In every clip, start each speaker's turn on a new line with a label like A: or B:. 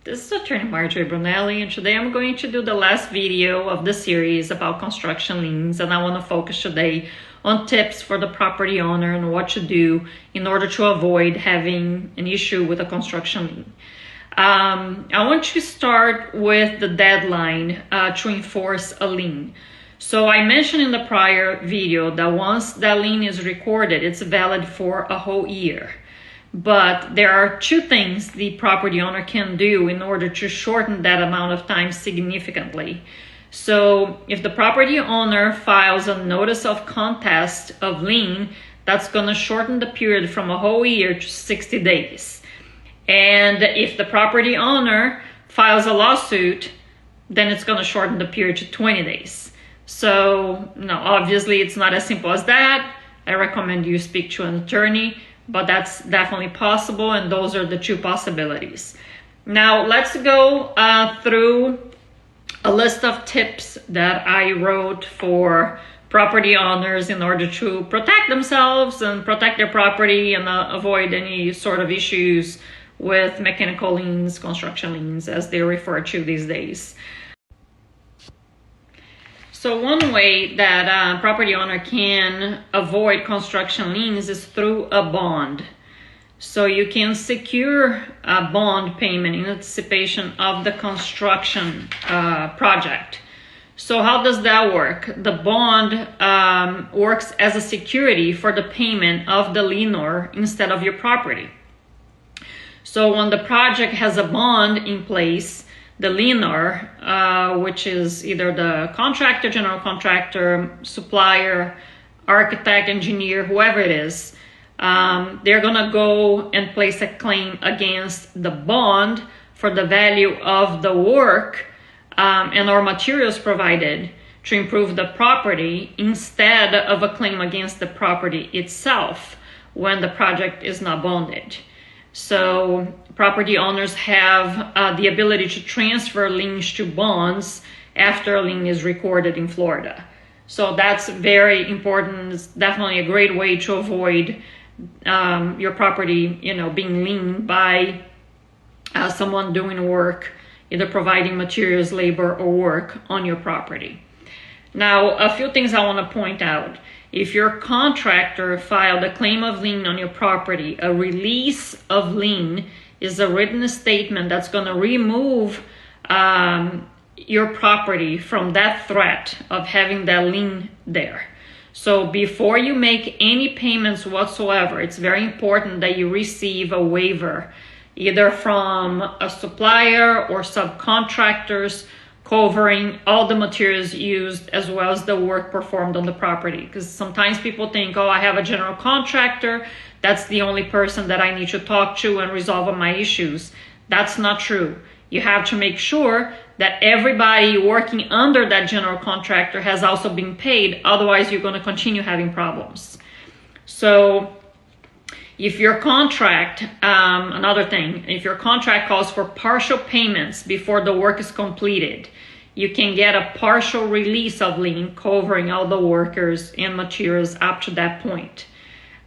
A: This is Attorney Marjorie Brunelli, and today I'm going to do the last video of the series about construction liens, and I want to focus today on tips for the property owner and what to do in order to avoid having an issue with a construction lien. I want to start with the deadline to enforce a lien. So I mentioned in the prior video that once that lien is recorded, it's valid for a whole year. But there are two things the property owner can do in order to shorten that amount of time significantly. So if the property owner files a notice of contest of lien, that's going to shorten the period from a whole year to 60 days. And if the property owner files a lawsuit, then it's going to shorten the period to 20 days. So, no, obviously it's not as simple as that. I recommend you speak to an attorney, but that's definitely possible, and those are the two possibilities. Now, let's go through a list of tips that I wrote for property owners in order to protect themselves and protect their property and avoid any sort of issues with mechanical liens, construction liens, as they're referred to these days. So one way that a property owner can avoid construction liens is through a bond. So you can secure a bond payment in anticipation of the construction project. So how does that work? The bond works as a security for the payment of the lienor instead of your property. So when the project has a bond in place, the lienor, which is either the contractor, general contractor, supplier, architect, engineer, whoever it is, they're gonna go and place a claim against the bond for the value of the work and or materials provided to improve the property instead of a claim against the property itself when the project is not bonded. So property owners have the ability to transfer liens to bonds after a lien is recorded in Florida. So that's very important. It's definitely a great way to avoid your property, being liened by someone doing work, either providing materials, labor, or work on your property. Now, a few things I want to point out. If your contractor filed a claim of lien on your property, a release of lien is a written statement that's going to remove your property from that threat of having that lien there. So before you make any payments whatsoever, it's very important that you receive a waiver, either from a supplier or subcontractors, covering all the materials used as well as the work performed on the property. Because sometimes people think, oh, I have a general contractor, that's the only person that I need to talk to and resolve all my issues. That's not true. You have to make sure that everybody working under that general contractor has also been paid, otherwise you're going to continue having problems. So if your contract, another thing, if your contract calls for partial payments before the work is completed, you can get a partial release of lien covering all the workers and materials up to that point.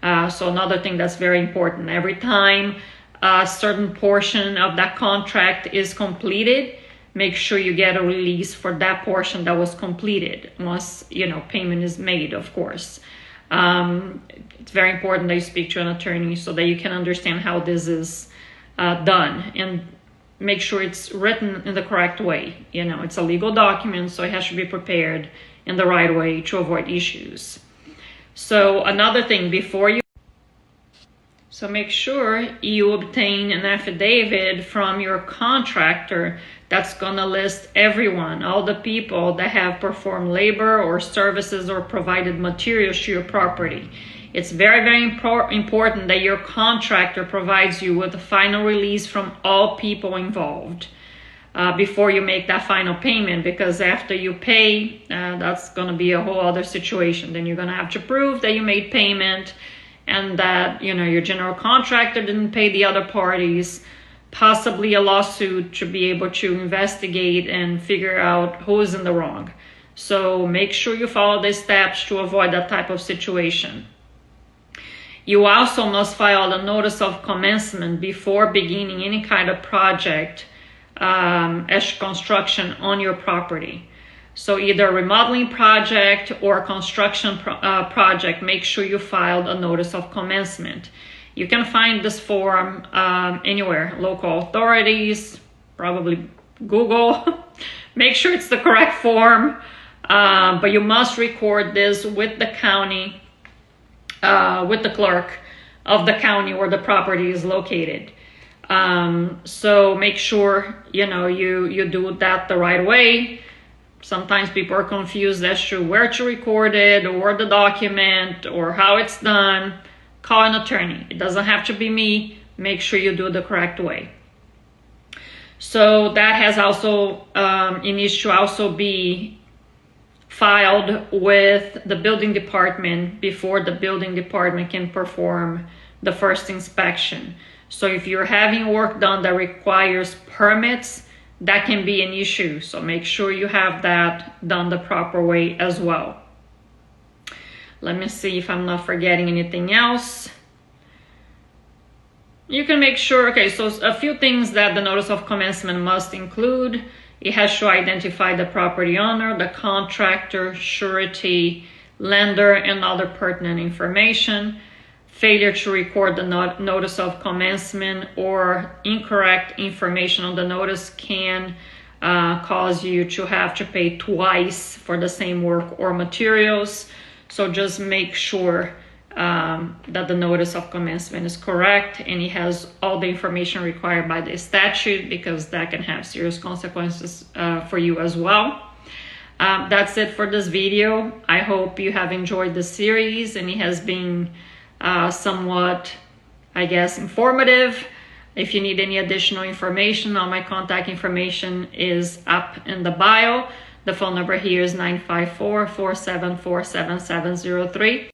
A: So another thing that's very important, every time a certain portion of that contract is completed, make sure you get a release for that portion that was completed once, payment is made, of course. It's very important that you speak to an attorney so that you can understand how this is done and make sure it's written in the correct way. It's a legal document, so it has to be prepared in the right way to avoid issues. So another thing, so make sure you obtain an affidavit from your contractor that's going to list everyone, all the people that have performed labor or services or provided materials to your property. It's very, very important that your contractor provides you with a final release from all people involved before you make that final payment, because after you pay, that's going to be a whole other situation. Then you're going to have to prove that you made payment and that, your general contractor didn't pay the other parties, possibly a lawsuit to be able to investigate and figure out who is in the wrong. So make sure you follow the steps to avoid that type of situation. You also must file a notice of commencement before beginning any kind of project as construction on your property. So either a remodeling project or a construction project, make sure you filed a notice of commencement. You can find this form anywhere, local authorities, probably Google. Make sure it's the correct form, but you must record this with the county, with the clerk of the county where the property is located. So make sure, you do that the right way. Sometimes people are confused as to where to record it or the document or how it's done. Call an attorney. It doesn't have to be me. Make sure you do it the correct way. So that has also, it needs to also be filed with the building department before the building department can perform the first inspection. So if you're having work done that requires permits, that can be an issue. So make sure you have that done the proper way as well. Let me see if I'm not forgetting anything else. You can make sure, okay, so a few things that the notice of commencement must include. It has to identify the property owner, the contractor, surety, lender, and other pertinent information. Failure to record the notice of commencement or incorrect information on the notice can cause you to have to pay twice for the same work or materials. So just make sure that the notice of commencement is correct and it has all the information required by the statute, because that can have serious consequences for you as well. That's it for this video. I hope you have enjoyed the series and it has been somewhat, I guess, informative. If you need any additional information, all my contact information is up in the bio. The phone number here is 954-474-7703.